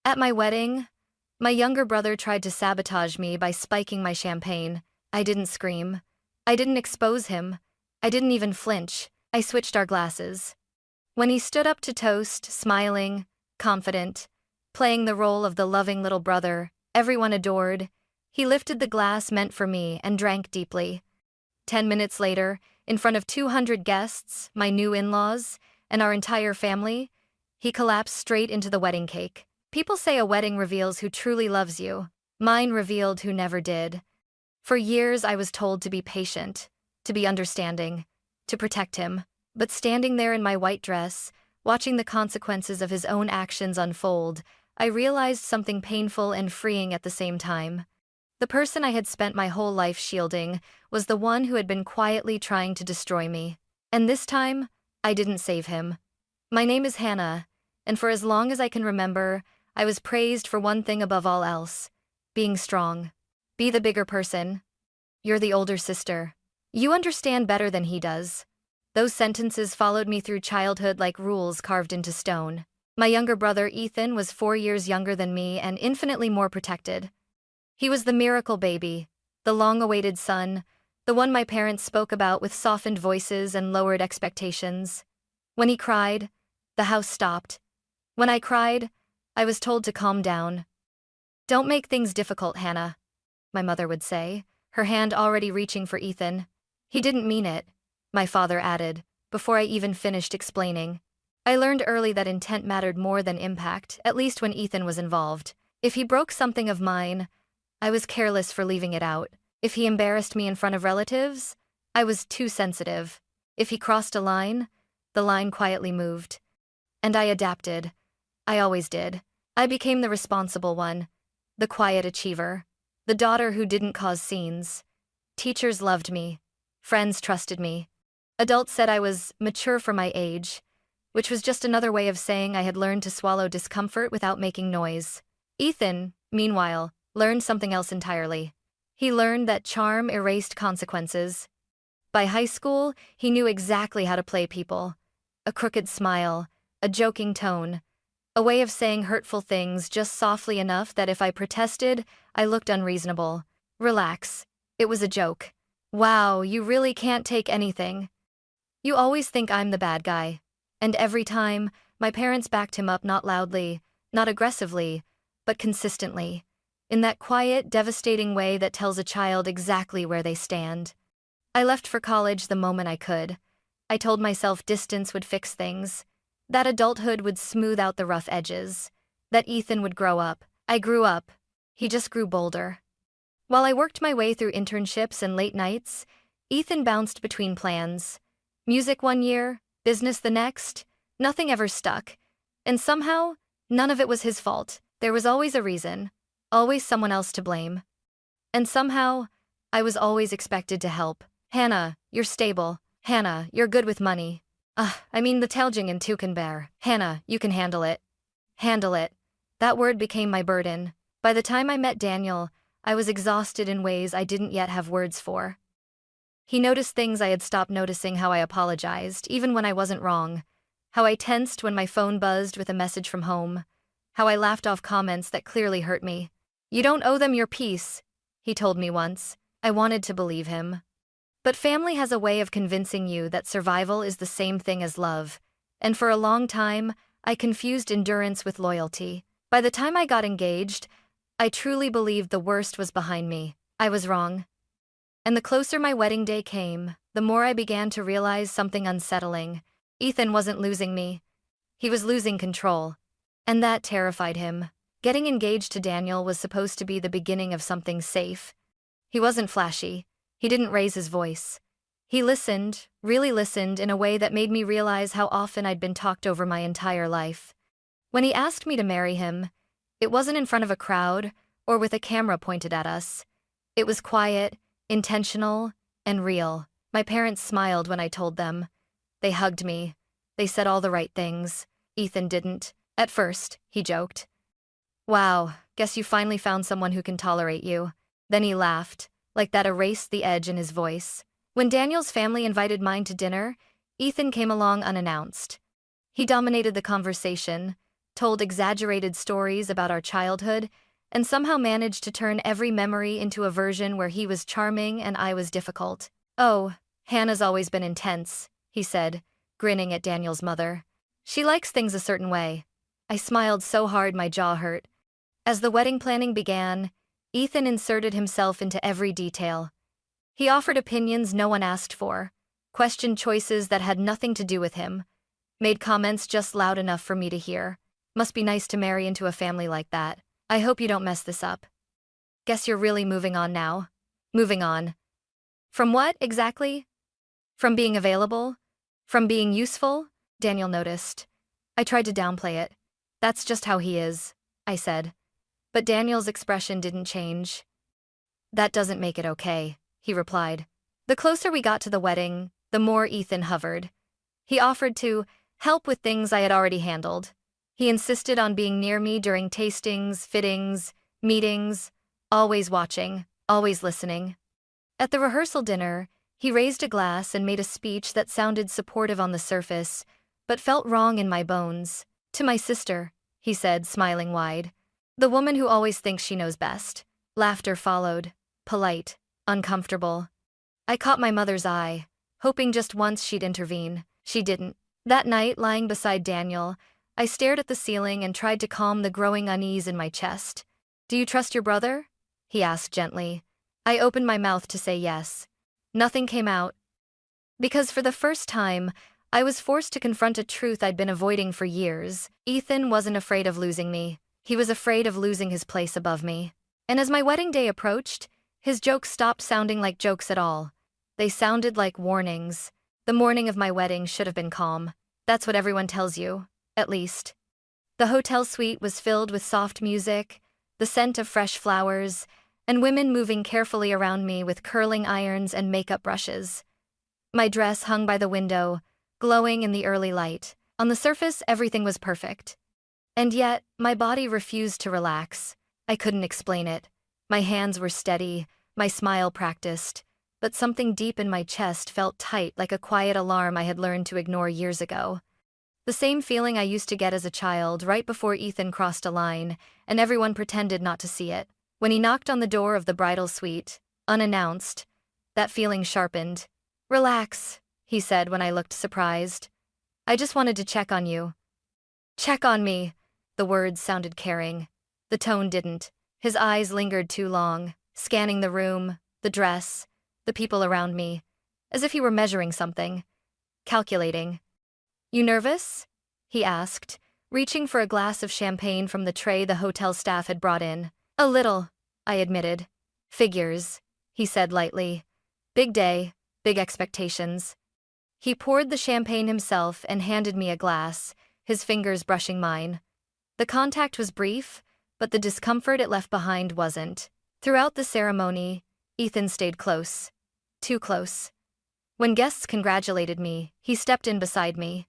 At my wedding, my younger brother tried to sabotage me by spiking my champagne. I didn't scream. I didn't expose him. I didn't even flinch. I switched our glasses. When he stood up to toast, smiling, confident, playing the role of the loving little brother everyone adored, he lifted the glass meant for me and drank deeply. 10 minutes later, in front of 200 guests, my new in-laws, and our entire family, he collapsed straight into the wedding cake. People say a wedding reveals who truly loves you. Mine revealed who never did. For years I was told to be patient, to be understanding, to protect him. But standing there in my white dress, watching the consequences of his own actions unfold, I realized something painful and freeing at the same time. The person I had spent my whole life shielding was the one who had been quietly trying to destroy me. And this time, I didn't save him. My name is Hannah, and for as long as I can remember, I was praised for one thing above all else: being strong. Be the bigger person. You're the older sister. You understand better than he does. Those sentences followed me through childhood like rules carved into stone. My younger brother, Ethan, was 4 years younger than me and infinitely more protected. He was the miracle baby, the long-awaited son, the one my parents spoke about with softened voices and lowered expectations. When he cried, the house stopped. When I cried, I was told to calm down. "Don't make things difficult, Hannah," my mother would say, her hand already reaching for Ethan. "He didn't mean it," my father added, before I even finished explaining. I learned early that intent mattered more than impact, at least when Ethan was involved. If he broke something of mine, I was careless for leaving it out. If he embarrassed me in front of relatives, I was too sensitive. If he crossed a line, the line quietly moved. And I adapted. I always did. I became the responsible one, the quiet achiever, the daughter who didn't cause scenes. Teachers loved me. Friends trusted me. Adults said I was mature for my age, which was just another way of saying I had learned to swallow discomfort without making noise. Ethan, meanwhile, learned something else entirely. He learned that charm erased consequences. By high school, he knew exactly how to play people. A crooked smile, a joking tone, a way of saying hurtful things just softly enough that if I protested, I looked unreasonable. "Relax. It was a joke. Wow, you really can't take anything. You always think I'm the bad guy." And every time, my parents backed him up, not loudly, not aggressively, but consistently, in that quiet, devastating way that tells a child exactly where they stand. I left for college the moment I could. I told myself distance would fix things, that adulthood would smooth out the rough edges, that Ethan would grow up. I grew up. He just grew bolder. While I worked my way through internships and late nights, Ethan bounced between plans. Music one year, business the next. Nothing ever stuck. And somehow, none of it was his fault. There was always a reason, always someone else to blame. And somehow, I was always expected to help. "Hannah, you're stable. Hannah, you're good with money. The Teljing and two can bear. Hannah, you can handle it." Handle it. That word became my burden. By the time I met Daniel, I was exhausted in ways I didn't yet have words for. He noticed things I had stopped noticing: how I apologized, even when I wasn't wrong, how I tensed when my phone buzzed with a message from home, how I laughed off comments that clearly hurt me. "You don't owe them your peace," he told me once. I wanted to believe him. But family has a way of convincing you that survival is the same thing as love, and for a long time, I confused endurance with loyalty. By the time I got engaged, I truly believed the worst was behind me. I was wrong. And the closer my wedding day came, the more I began to realize something unsettling. Ethan wasn't losing me. He was losing control. And that terrified him. Getting engaged to Daniel was supposed to be the beginning of something safe. He wasn't flashy. He didn't raise his voice. He listened, really listened, in a way that made me realize how often I'd been talked over my entire life. When he asked me to marry him, it wasn't in front of a crowd or with a camera pointed at us. It was quiet, intentional, and real. My parents smiled when I told them. They hugged me. They said all the right things. Ethan didn't. At first, he joked. "Wow, guess you finally found someone who can tolerate you." Then he laughed, like that erased the edge in his voice. When Daniel's family invited mine to dinner, Ethan came along unannounced. He dominated the conversation, told exaggerated stories about our childhood, and somehow managed to turn every memory into a version where he was charming and I was difficult. "Oh, Hannah's always been intense," he said, grinning at Daniel's mother. "She likes things a certain way." I smiled so hard my jaw hurt. As the wedding planning began, Ethan inserted himself into every detail. He offered opinions no one asked for, questioned choices that had nothing to do with him, made comments just loud enough for me to hear. "Must be nice to marry into a family like that. I hope you don't mess this up. Guess you're really moving on now." Moving on. From what, exactly? From being available? From being useful? Daniel noticed. I tried to downplay it. "That's just how he is," I said. But Daniel's expression didn't change. "That doesn't make it okay," he replied. The closer we got to the wedding, the more Ethan hovered. He offered to help with things I had already handled. He insisted on being near me during tastings, fittings, meetings, always watching, always listening. At the rehearsal dinner, he raised a glass and made a speech that sounded supportive on the surface, but felt wrong in my bones. "To my sister," he said, smiling wide. "The woman who always thinks she knows best." Laughter followed, polite, uncomfortable. I caught my mother's eye, hoping just once she'd intervene. She didn't. That night, lying beside Daniel, I stared at the ceiling and tried to calm the growing unease in my chest. "Do you trust your brother?" he asked gently. I opened my mouth to say yes. Nothing came out. Because for the first time, I was forced to confront a truth I'd been avoiding for years. Ethan wasn't afraid of losing me. He was afraid of losing his place above me. And as my wedding day approached, his jokes stopped sounding like jokes at all. They sounded like warnings. The morning of my wedding should have been calm. That's what everyone tells you, at least. The hotel suite was filled with soft music, the scent of fresh flowers, and women moving carefully around me with curling irons and makeup brushes. My dress hung by the window, glowing in the early light. On the surface, everything was perfect. And yet, my body refused to relax. I couldn't explain it. My hands were steady, my smile practiced, but something deep in my chest felt tight like a quiet alarm I had learned to ignore years ago. The same feeling I used to get as a child right before Ethan crossed a line, and everyone pretended not to see it. When he knocked on the door of the bridal suite, unannounced, that feeling sharpened. "Relax," he said when I looked surprised. "I just wanted to check on you." "Check on me." The words sounded caring. The tone didn't. His eyes lingered too long, scanning the room, the dress, the people around me, as if he were measuring something, calculating. "You nervous?" he asked, reaching for a glass of champagne from the tray the hotel staff had brought in. "A little," I admitted. "Figures," he said lightly. "Big day, big expectations." He poured the champagne himself and handed me a glass, his fingers brushing mine. The contact was brief, but the discomfort it left behind wasn't. Throughout the ceremony, Ethan stayed close. Too close. When guests congratulated me, he stepped in beside me.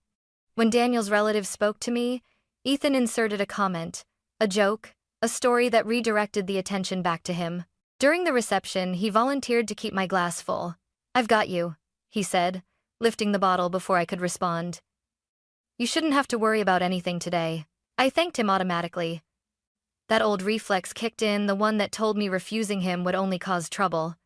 When Daniel's relatives spoke to me, Ethan inserted a comment, a joke, a story that redirected the attention back to him. During the reception, he volunteered to keep my glass full. "I've got you," he said, lifting the bottle before I could respond. "You shouldn't have to worry about anything today." I thanked him automatically. That old reflex kicked in, the one that told me refusing him would only cause trouble.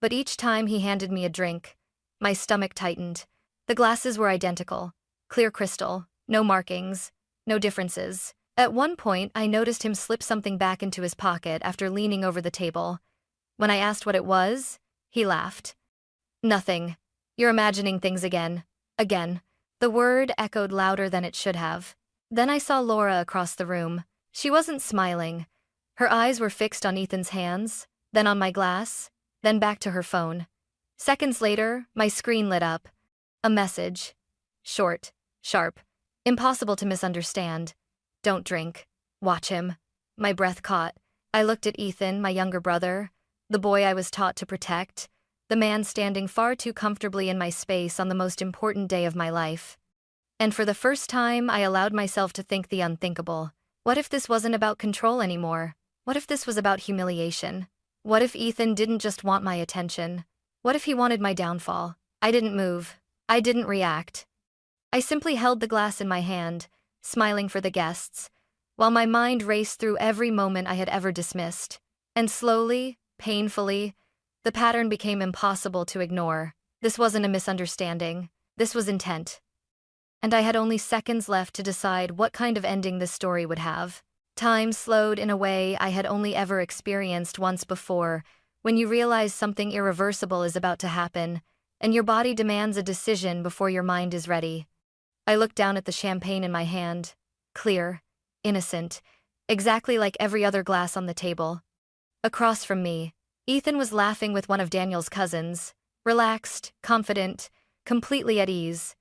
But each time he handed me a drink, my stomach tightened. The glasses were identical, clear crystal, no markings, no differences. At one point, I noticed him slip something back into his pocket after leaning over the table. When I asked what it was, he laughed. "Nothing. You're imagining things again." Again. The word echoed louder than it should have. Then I saw Laura across the room. She wasn't smiling. Her eyes were fixed on Ethan's hands, then on my glass, then back to her phone. Seconds later, my screen lit up. A message. Short, sharp, impossible to misunderstand. "Don't drink. Watch him." My breath caught. I looked at Ethan, my younger brother, the boy I was taught to protect, the man standing far too comfortably in my space on the most important day of my life. And for the first time, I allowed myself to think the unthinkable. What if this wasn't about control anymore? What if this was about humiliation? What if Ethan didn't just want my attention? What if he wanted my downfall? I didn't move. I didn't react. I simply held the glass in my hand, smiling for the guests, while my mind raced through every moment I had ever dismissed. And slowly, painfully, the pattern became impossible to ignore. This wasn't a misunderstanding. This was intent. And I had only seconds left to decide what kind of ending this story would have. Time slowed in a way I had only ever experienced once before, when you realize something irreversible is about to happen, and your body demands a decision before your mind is ready. I looked down at the champagne in my hand. Clear, innocent, exactly like every other glass on the table. Across from me, Ethan was laughing with one of Daniel's cousins, relaxed, confident, completely at ease.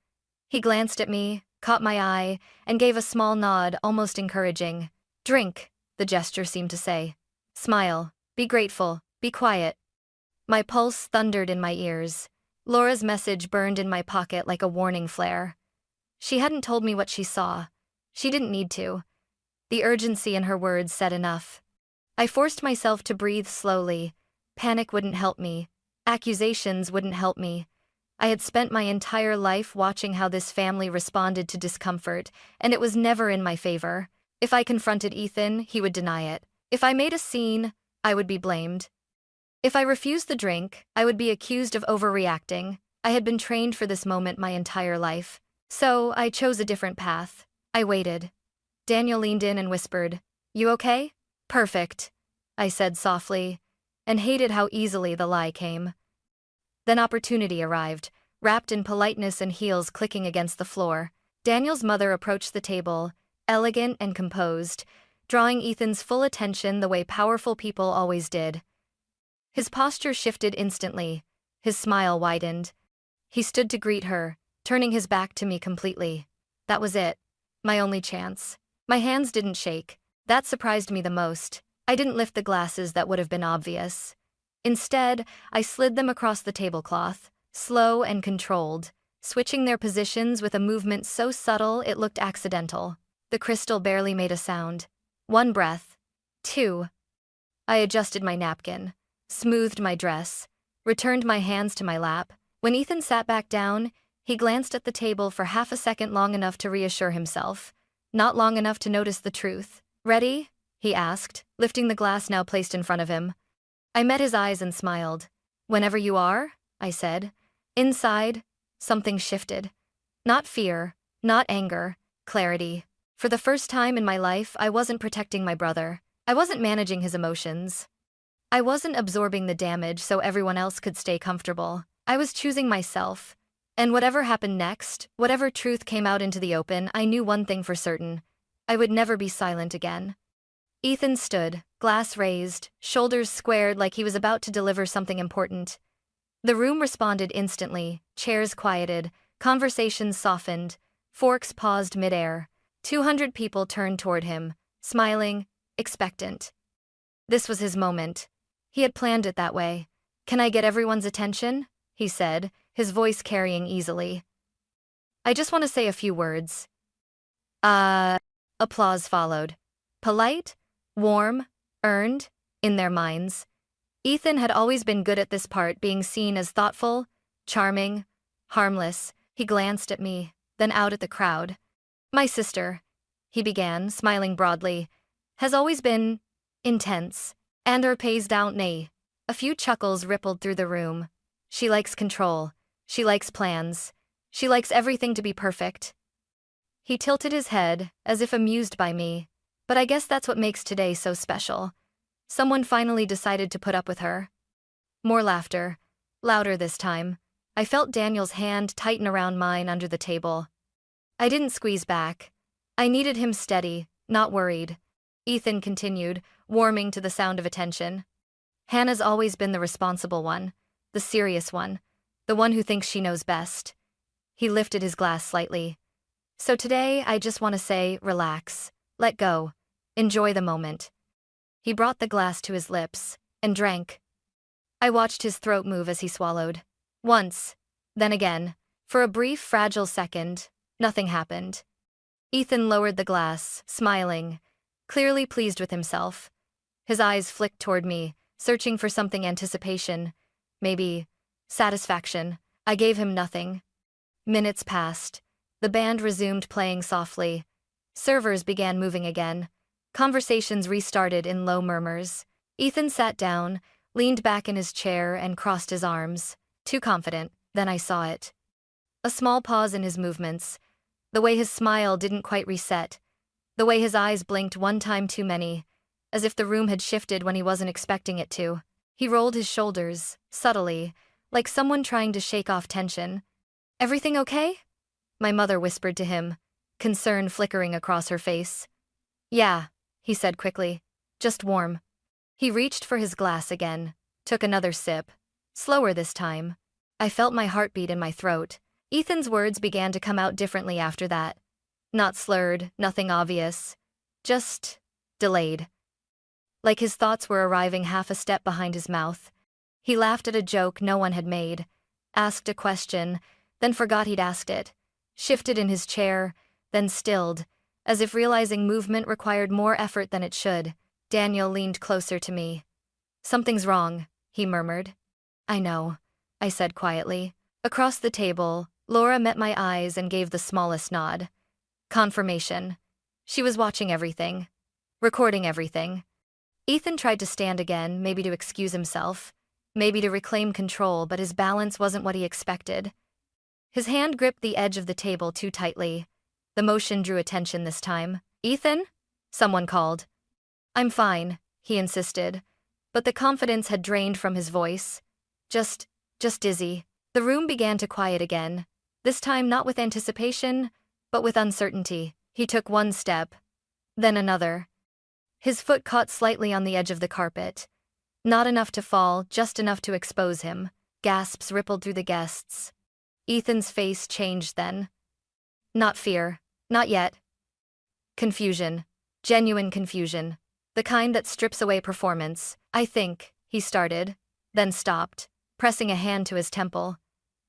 He glanced at me, caught my eye, and gave a small nod, almost encouraging. "Drink," the gesture seemed to say. "Smile, be grateful, be quiet." My pulse thundered in my ears. Laura's message burned in my pocket like a warning flare. She hadn't told me what she saw. She didn't need to. The urgency in her words said enough. I forced myself to breathe slowly. Panic wouldn't help me. Accusations wouldn't help me. I had spent my entire life watching how this family responded to discomfort, and it was never in my favor. If I confronted Ethan, he would deny it. If I made a scene, I would be blamed. If I refused the drink, I would be accused of overreacting. I had been trained for this moment my entire life. So I chose a different path. I waited. Daniel leaned in and whispered, "You okay?" "Perfect," I said softly, and hated how easily the lie came. Then opportunity arrived, wrapped in politeness and heels clicking against the floor. Daniel's mother approached the table, elegant and composed, drawing Ethan's full attention the way powerful people always did. His posture shifted instantly. His smile widened. He stood to greet her, turning his back to me completely. That was it. My only chance. My hands didn't shake. That surprised me the most. I didn't lift the glasses that would have been obvious. Instead, I slid them across the tablecloth, slow and controlled, switching their positions with a movement so subtle it looked accidental. The crystal barely made a sound. One breath. Two. I adjusted my napkin, smoothed my dress, returned my hands to my lap. When Ethan sat back down, he glanced at the table for half a second, long enough to reassure himself, not long enough to notice the truth. "Ready?" he asked, lifting the glass now placed in front of him. I met his eyes and smiled. "Whenever you are," I said. Inside, something shifted. Not fear, not anger, clarity. For the first time in my life, I wasn't protecting my brother. I wasn't managing his emotions. I wasn't absorbing the damage so everyone else could stay comfortable. I was choosing myself. And whatever happened next, whatever truth came out into the open, I knew one thing for certain. I would never be silent again. Ethan stood, glass raised, shoulders squared like he was about to deliver something important. The room responded instantly, chairs quieted, conversations softened, forks paused midair. 200 people turned toward him, smiling, expectant. This was his moment. He had planned it that way. "Can I get everyone's attention?" he said, his voice carrying easily. "I just want to say a few words." Applause followed. Polite, warm, earned, in their minds. Ethan had always been good at this part, being seen as thoughtful, charming, harmless. He glanced at me, then out at the crowd. "My sister," he began, smiling broadly, "has always been intense. And her pays down nay." A few chuckles rippled through the room. "She likes control. She likes plans. She likes everything to be perfect." He tilted his head, as if amused by me. But I guess that's what makes today so special. Someone finally decided to put up with her. More laughter. Louder this time. I felt Daniel's hand tighten around mine under the table. I didn't squeeze back. I needed him steady, not worried. Ethan continued, warming to the sound of attention. "Hannah's always been the responsible one, the serious one, the one who thinks she knows best." He lifted his glass slightly. "So today, I just want to say, relax, let go, enjoy the moment." He brought the glass to his lips and drank. I watched his throat move as he swallowed. Once, then again. For a brief, fragile second, nothing happened. Ethan lowered the glass, smiling, clearly pleased with himself. His eyes flicked toward me, searching for something: anticipation, maybe satisfaction. I gave him nothing. Minutes passed. The band resumed playing softly. Servers began moving again. Conversations restarted in low murmurs. Ethan sat down, leaned back in his chair, and crossed his arms. Too confident. Then I saw it. A small pause in his movements. The way his smile didn't quite reset. The way his eyes blinked one time too many, as if the room had shifted when he wasn't expecting it to. He rolled his shoulders, subtly, like someone trying to shake off tension. "Everything okay?" my mother whispered to him, concern flickering across her face. "Yeah," he said quickly. "Just warm." He reached for his glass again, took another sip. Slower this time. I felt my heartbeat in my throat. Ethan's words began to come out differently after that. Not slurred, nothing obvious. Just delayed. Like his thoughts were arriving half a step behind his mouth. He laughed at a joke no one had made, asked a question, then forgot he'd asked it, shifted in his chair, then stilled, as if realizing movement required more effort than it should. Daniel leaned closer to me. "Something's wrong," he murmured. "I know," I said quietly. Across the table, Laura met my eyes and gave the smallest nod. Confirmation. She was watching everything. Recording everything. Ethan tried to stand again, maybe to excuse himself, maybe to reclaim control, but his balance wasn't what he expected. His hand gripped the edge of the table too tightly. The motion drew attention this time. "Ethan?" someone called. "I'm fine," he insisted, but the confidence had drained from his voice. Just dizzy." The room began to quiet again, this time not with anticipation, but with uncertainty. He took one step, then another. His foot caught slightly on the edge of the carpet. Not enough to fall, just enough to expose him. Gasps rippled through the guests. Ethan's face changed then. Not fear, not yet. Confusion. Genuine confusion. The kind that strips away performance. "I think," he started, then stopped, pressing a hand to his temple.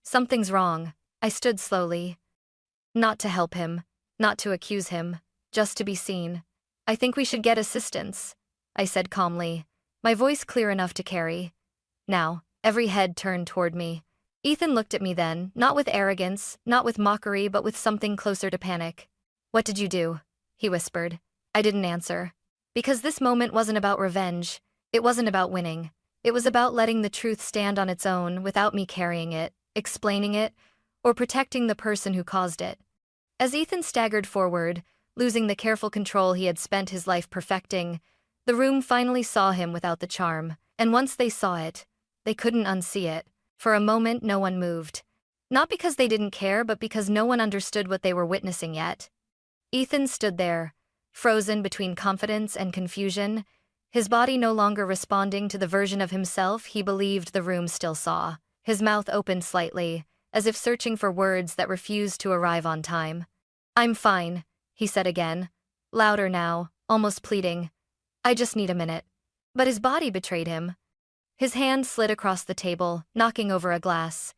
"Something's wrong." I stood slowly. Not to help him, not to accuse him, just to be seen. "I think we should get assistance," I said calmly, my voice clear enough to carry. Now, every head turned toward me. Ethan looked at me then, not with arrogance, not with mockery, but with something closer to panic. "What did you do?" he whispered. I didn't answer. Because this moment wasn't about revenge. It wasn't about winning. It was about letting the truth stand on its own without me carrying it, explaining it, or protecting the person who caused it. As Ethan staggered forward, losing the careful control he had spent his life perfecting, the room finally saw him without the charm, and once they saw it, they couldn't unsee it. For a moment, no one moved. Not because they didn't care, but because no one understood what they were witnessing yet. Ethan stood there, frozen between confidence and confusion, his body no longer responding to the version of himself he believed the room still saw. His mouth opened slightly, as if searching for words that refused to arrive on time. "I'm fine," he said again, louder now, almost pleading. "I just need a minute." But his body betrayed him. His hand slid across the table, knocking over a glass.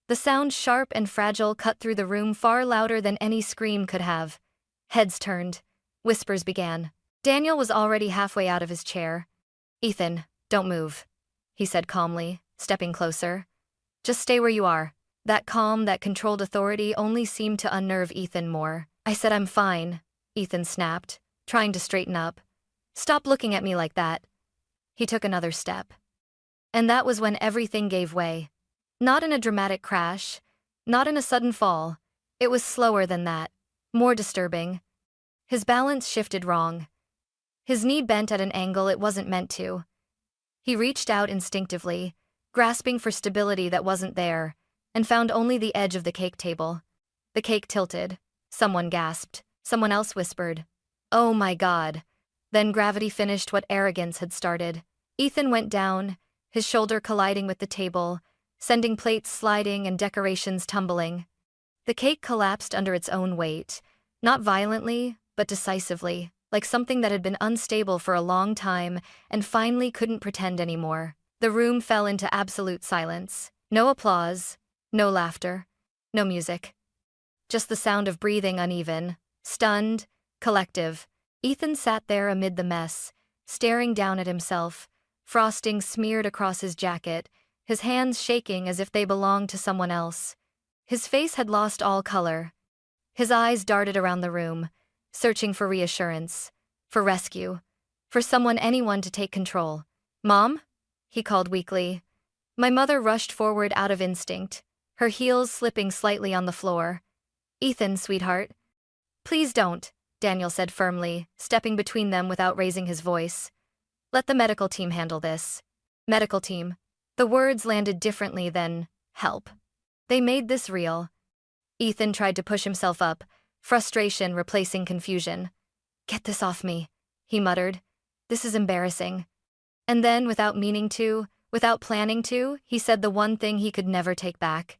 The sound, sharp and fragile, cut through the room far louder than any scream could have. Heads turned. Whispers began. Daniel was already halfway out of his chair. "Ethan, don't move," he said calmly, stepping closer. "Just stay where you are." That calm, that controlled authority only seemed to unnerve Ethan more. "I said I'm fine," Ethan snapped, trying to straighten up. "Stop looking at me like that." He took another step. And that was when everything gave way. Not in a dramatic crash, not in a sudden fall. It was slower than that, more disturbing. His balance shifted wrong. His knee bent at an angle it wasn't meant to. He reached out instinctively, grasping for stability that wasn't there, and found only the edge of the cake table. The cake tilted. Someone gasped. Someone else whispered, "Oh my God." Then gravity finished what arrogance had started. Ethan went down, his shoulder colliding with the table, sending plates sliding and decorations tumbling. The cake collapsed under its own weight, not violently, but decisively, like something that had been unstable for a long time and finally couldn't pretend anymore. The room fell into absolute silence. No applause, no laughter, no music. Just the sound of breathing, uneven, stunned, collective. Ethan sat there amid the mess, staring down at himself, frosting smeared across his jacket, his hands shaking as if they belonged to someone else. His face had lost all color. His eyes darted around the room, searching for reassurance, For rescue. For anyone to take control. "Mom?" he called weakly. My mother rushed forward out of instinct, her heels slipping slightly on the floor. "Ethan, sweetheart." "Please don't," Daniel said firmly, stepping between them without raising his voice. "Let the medical team handle this." Medical team. The words landed differently than help. They made this real. Ethan tried to push himself up, frustration replacing confusion. "Get this off me," he muttered. "This is embarrassing." And then, without meaning to, without planning to, he said the one thing he could never take back.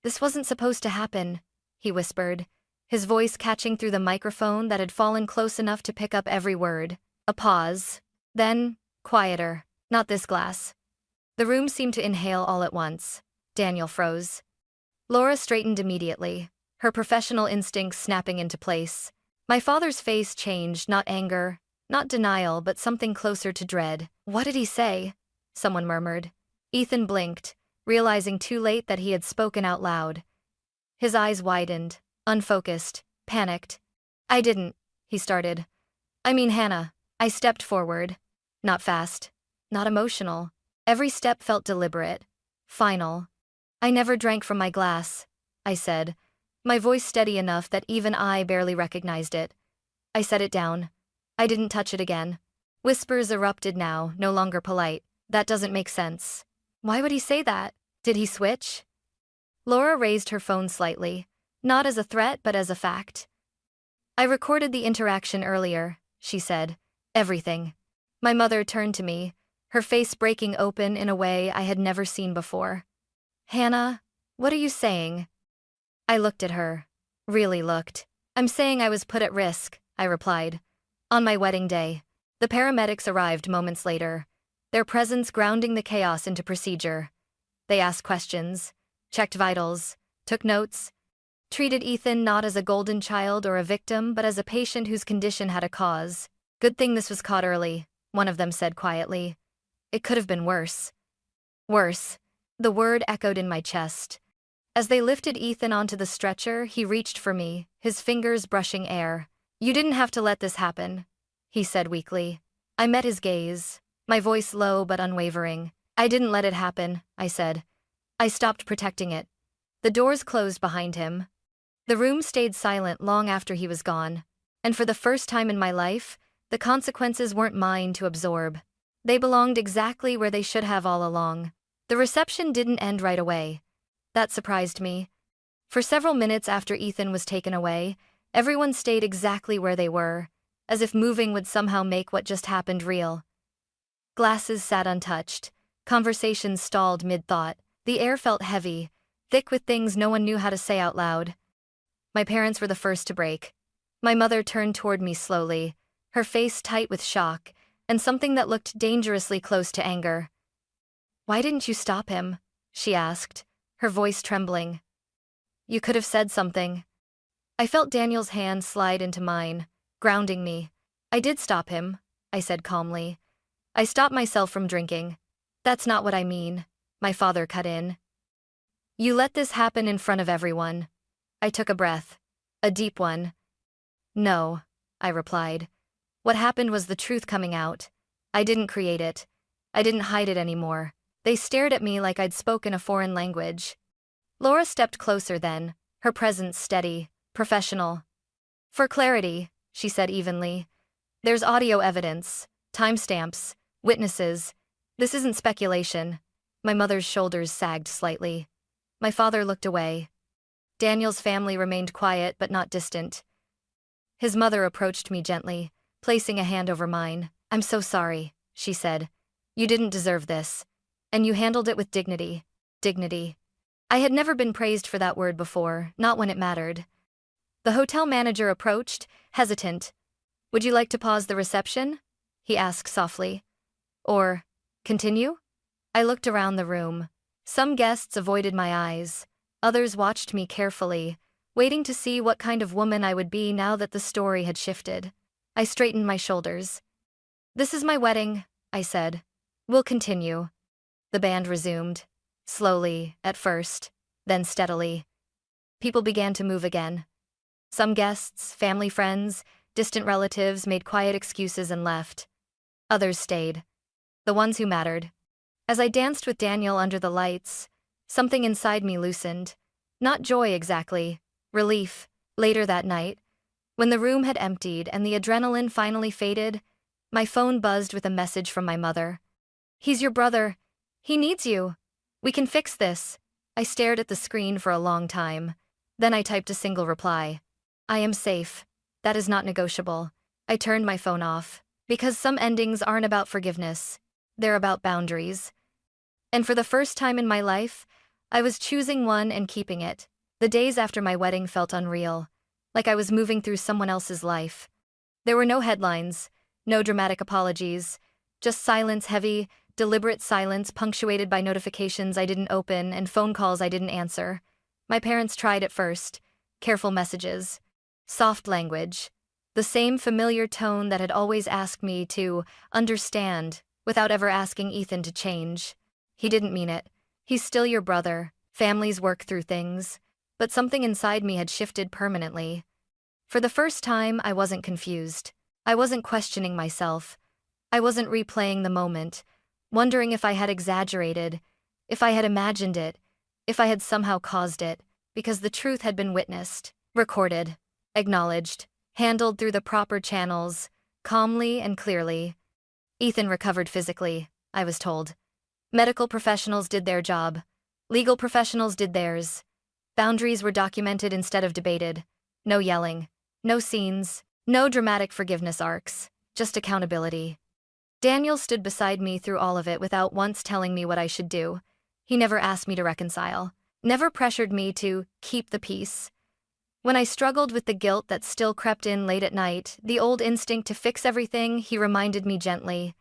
"This wasn't supposed to happen," he whispered, his voice catching through the microphone that had fallen close enough to pick up every word. A pause. Then, quieter. "Not this glass." The room seemed to inhale all at once. Daniel froze. Laura straightened immediately, her professional instincts snapping into place. My father's face changed, not anger, not denial, but something closer to dread. "What did he say?" someone murmured. Ethan blinked, realizing too late that he had spoken out loud. His eyes widened, unfocused, panicked. "I didn't," he started. "I mean Hannah." I stepped forward. Not fast. Not emotional. Every step felt deliberate. Final. "I never drank from my glass," I said, my voice steady enough that even I barely recognized it. I set it down. I didn't touch it again. Whispers erupted now, no longer polite. "That doesn't make sense." "Why would he say that? Did he switch?" Laura raised her phone slightly, not as a threat but as a fact. "I recorded the interaction earlier," she said. "Everything." My mother turned to me, her face breaking open in a way I had never seen before. "Hannah, what are you saying?" I looked at her. Really looked. "I'm saying I was put at risk," I replied. "On my wedding day." The paramedics arrived moments later, their presence grounding the chaos into procedure. They asked questions, checked vitals, took notes, treated Ethan not as a golden child or a victim but as a patient whose condition had a cause. "Good thing this was caught early," one of them said quietly. "It could have been worse." Worse. The word echoed in my chest. As they lifted Ethan onto the stretcher, he reached for me, his fingers brushing air. "You didn't have to let this happen," he said weakly. I met his gaze, my voice low but unwavering. "I didn't let it happen," I said. "I stopped protecting it." The doors closed behind him. The room stayed silent long after he was gone. And for the first time in my life, the consequences weren't mine to absorb. They belonged exactly where they should have all along. The reception didn't end right away. That surprised me. For several minutes after Ethan was taken away, everyone stayed exactly where they were, as if moving would somehow make what just happened real. Glasses sat untouched. Conversations stalled mid-thought. The air felt heavy, thick with things no one knew how to say out loud. My parents were the first to break. My mother turned toward me slowly, her face tight with shock, and something that looked dangerously close to anger. "Why didn't you stop him?" she asked, her voice trembling. "You could have said something." I felt Daniel's hand slide into mine, grounding me. "I did stop him," I said calmly. "I stopped myself from drinking." "That's not what I mean," my father cut in. "You let this happen in front of everyone." I took a breath. A deep one. "No," I replied. "What happened was the truth coming out. I didn't create it. I didn't hide it anymore." They stared at me like I'd spoken a foreign language. Laura stepped closer then, her presence steady, professional. "For clarity," she said evenly, "there's audio evidence, timestamps, witnesses. This isn't speculation." My mother's shoulders sagged slightly. My father looked away. Daniel's family remained quiet but not distant. His mother approached me gently, placing a hand over mine. "I'm so sorry," she said. "You didn't deserve this. And you handled it with dignity." Dignity. I had never been praised for that word before, not when it mattered. The hotel manager approached, hesitant. "Would you like to pause the reception?" he asked softly. "Or continue?" I looked around the room. Some guests avoided my eyes. Others watched me carefully, waiting to see what kind of woman I would be now that the story had shifted. I straightened my shoulders. "This is my wedding," I said. "We'll continue." The band resumed. Slowly, at first, then steadily. People began to move again. Some guests, family friends, distant relatives made quiet excuses and left. Others stayed. The ones who mattered. As I danced with Daniel under the lights, something inside me loosened. Not joy exactly, relief. Later that night, when the room had emptied and the adrenaline finally faded, my phone buzzed with a message from my mother. "He's your brother. He needs you. We can fix this." I stared at the screen for a long time. Then I typed a single reply. "I am safe. That is not negotiable." I turned my phone off. Because some endings aren't about forgiveness. They're about boundaries. And for the first time in my life, I was choosing one and keeping it. The days after my wedding felt unreal, like I was moving through someone else's life. There were no headlines, no dramatic apologies, just silence, heavy, deliberate silence punctuated by notifications I didn't open and phone calls I didn't answer. My parents tried at first, careful messages, soft language, the same familiar tone that had always asked me to understand without ever asking Ethan to change. He didn't mean it. He's still your brother. Families work through things. But something inside me had shifted permanently. For the first time, I wasn't confused. I wasn't questioning myself. I wasn't replaying the moment, wondering if I had exaggerated, if I had imagined it, if I had somehow caused it, because the truth had been witnessed, recorded, acknowledged, handled through the proper channels, calmly and clearly. Ethan recovered physically, I was told. Medical professionals did their job. Legal professionals did theirs. Boundaries were documented instead of debated. No yelling. No scenes. No dramatic forgiveness arcs. Just accountability. Daniel stood beside me through all of it without once telling me what I should do. He never asked me to reconcile. Never pressured me to keep the peace. When I struggled with the guilt that still crept in late at night, the old instinct to fix everything, he reminded me gently.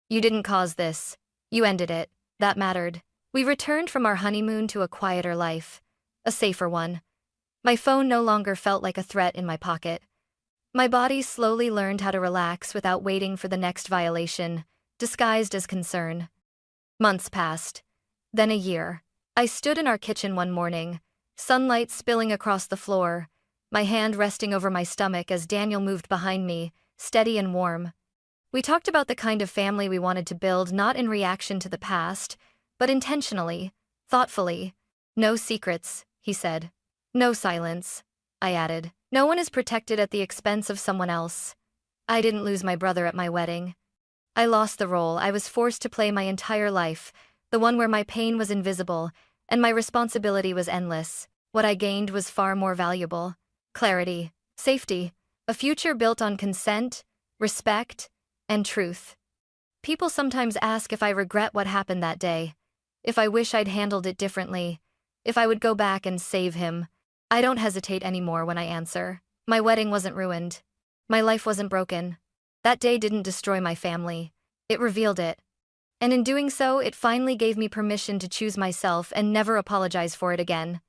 "You didn't cause this. You ended it. That mattered." We returned from our honeymoon to a quieter life. A safer one. My phone no longer felt like a threat in my pocket. My body slowly learned how to relax without waiting for the next violation, disguised as concern. Months passed. Then a year. I stood in our kitchen one morning, sunlight spilling across the floor, my hand resting over my stomach as Daniel moved behind me, steady and warm. We talked about the kind of family we wanted to build, not in reaction to the past, but intentionally, thoughtfully. "No secrets," he said. "No silence," I added. "No one is protected at the expense of someone else." I didn't lose my brother at my wedding. I lost the role I was forced to play my entire life, the one where my pain was invisible and my responsibility was endless. What I gained was far more valuable. Clarity, safety, a future built on consent, respect, and truth. People sometimes ask if I regret what happened that day, if I wish I'd handled it differently, if I would go back and save him. I don't hesitate anymore when I answer. My wedding wasn't ruined. My life wasn't broken. That day didn't destroy my family. It revealed it. And in doing so, it finally gave me permission to choose myself and never apologize for it again.